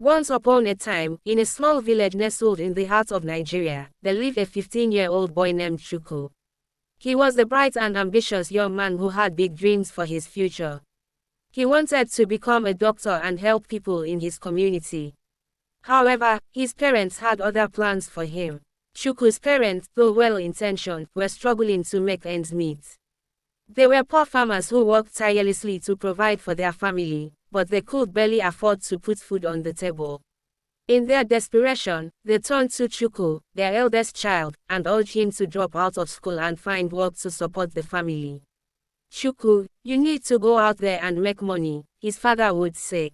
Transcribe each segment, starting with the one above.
Once upon a time, in a small village nestled in the heart of Nigeria, there lived a 15-year-old boy named Chukwu. He was a bright and ambitious young man who had big dreams for his future. He wanted to become a doctor and help people in his community. However, his parents had other plans for him. Chukwu's parents, though well-intentioned, were struggling to make ends meet. They were poor farmers who worked tirelessly to provide for their family, but they could barely afford to put food on the table. In their desperation, they turned to Chukwu, their eldest child, and urged him to drop out of school and find work to support the family. "Chukwu, you need to go out there and make money," his father would say.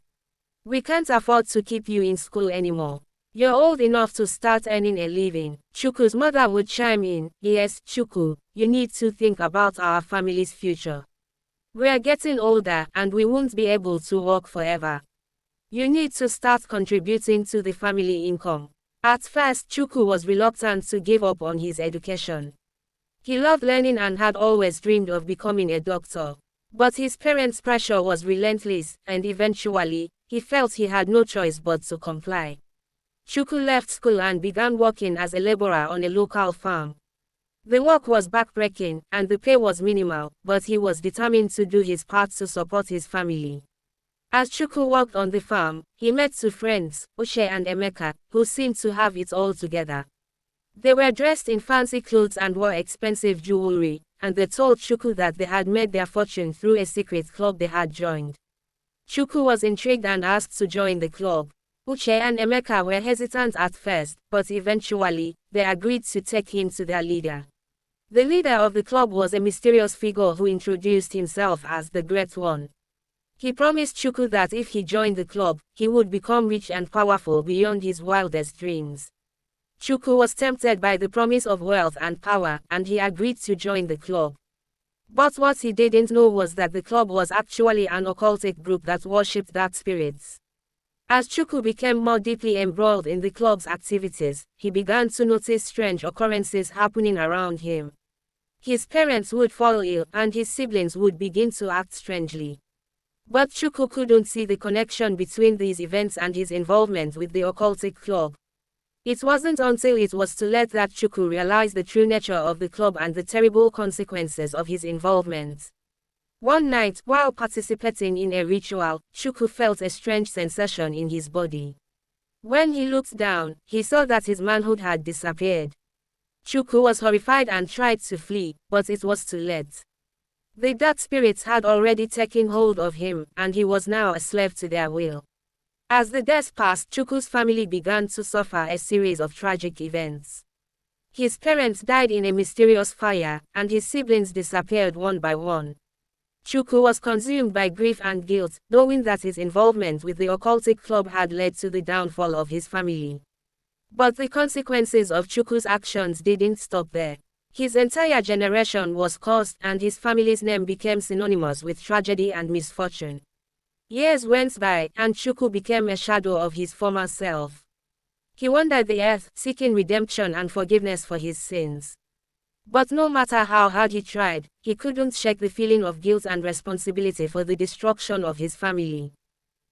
"We can't afford to keep you in school anymore. You're old enough to start earning a living." Chukwu's mother would chime in, "Yes, Chukwu, you need to think about our family's future. We're getting older and we won't be able to work forever. You need to start contributing to the family income." At first, Chukwu was reluctant to give up on his education. He loved learning and had always dreamed of becoming a doctor. But his parents' pressure was relentless, and eventually, he felt he had no choice but to comply. Chukwu left school and began working as a laborer on a local farm. The work was backbreaking, and the pay was minimal, but he was determined to do his part to support his family. As Chukwu worked on the farm, he met two friends, Uche and Emeka, who seemed to have it all together. They were dressed in fancy clothes and wore expensive jewelry, and they told Chukwu that they had made their fortune through a secret club they had joined. Chukwu was intrigued and asked to join the club. Uche and Emeka were hesitant at first, but eventually, they agreed to take him to their leader. The leader of the club was a mysterious figure who introduced himself as the Great One. He promised Chukwu that if he joined the club, he would become rich and powerful beyond his wildest dreams. Chukwu was tempted by the promise of wealth and power, and he agreed to join the club. But what he didn't know was that the club was actually an occultic group that worshipped dark spirits. As Chukwu became more deeply embroiled in the club's activities, he began to notice strange occurrences happening around him. His parents would fall ill and his siblings would begin to act strangely. But Chukwu couldn't see the connection between these events and his involvement with the occultic club. It wasn't until it was too late that Chukwu realized the true nature of the club and the terrible consequences of his involvement. One night, while participating in a ritual, Chukwu felt a strange sensation in his body. When he looked down, he saw that his manhood had disappeared. Chukwu was horrified and tried to flee, but it was too late. The dark spirits had already taken hold of him, and he was now a slave to their will. As the days passed, Chukwu's family began to suffer a series of tragic events. His parents died in a mysterious fire, and his siblings disappeared one by one. Chukwu was consumed by grief and guilt, knowing that his involvement with the occultic club had led to the downfall of his family. But the consequences of Chukwu's actions didn't stop there. His entire generation was cursed, and his family's name became synonymous with tragedy and misfortune. Years went by, and Chukwu became a shadow of his former self. He wandered the earth, seeking redemption and forgiveness for his sins. But no matter how hard he tried, he couldn't shake the feeling of guilt and responsibility for the destruction of his family.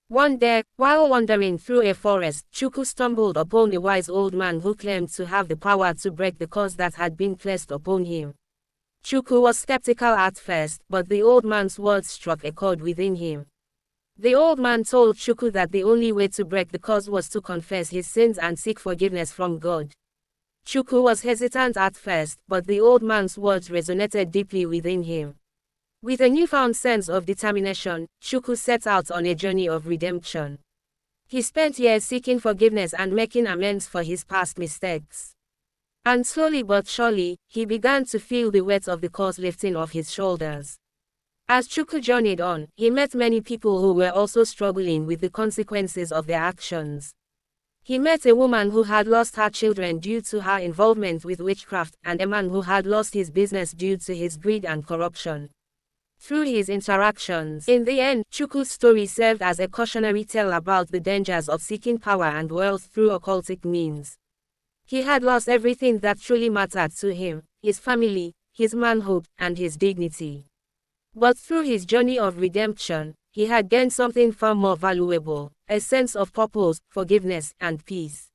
One day, while wandering through a forest, Chukwu stumbled upon a wise old man who claimed to have the power to break the curse that had been placed upon him. Chukwu was skeptical at first, but the old man's words struck a chord within him. The old man told Chukwu that the only way to break the curse was to confess his sins and seek forgiveness from God. Chukwu was hesitant at first, but the old man's words resonated deeply within him. With a newfound sense of determination, Chukwu set out on a journey of redemption. He spent years seeking forgiveness and making amends for his past mistakes. And slowly but surely, he began to feel the weight of the curse lifting off his shoulders. As Chukwu journeyed on, he met many people who were also struggling with the consequences of their actions. He met a woman who had lost her children due to her involvement with witchcraft, and a man who had lost his business due to his greed and corruption. Through his interactions, in the end, Chukwu's story served as a cautionary tale about the dangers of seeking power and wealth through occultic means. He had lost everything that truly mattered to him: his family, his manhood, and his dignity. But through his journey of redemption, he had gained something far more valuable: a sense of purpose, forgiveness, and peace.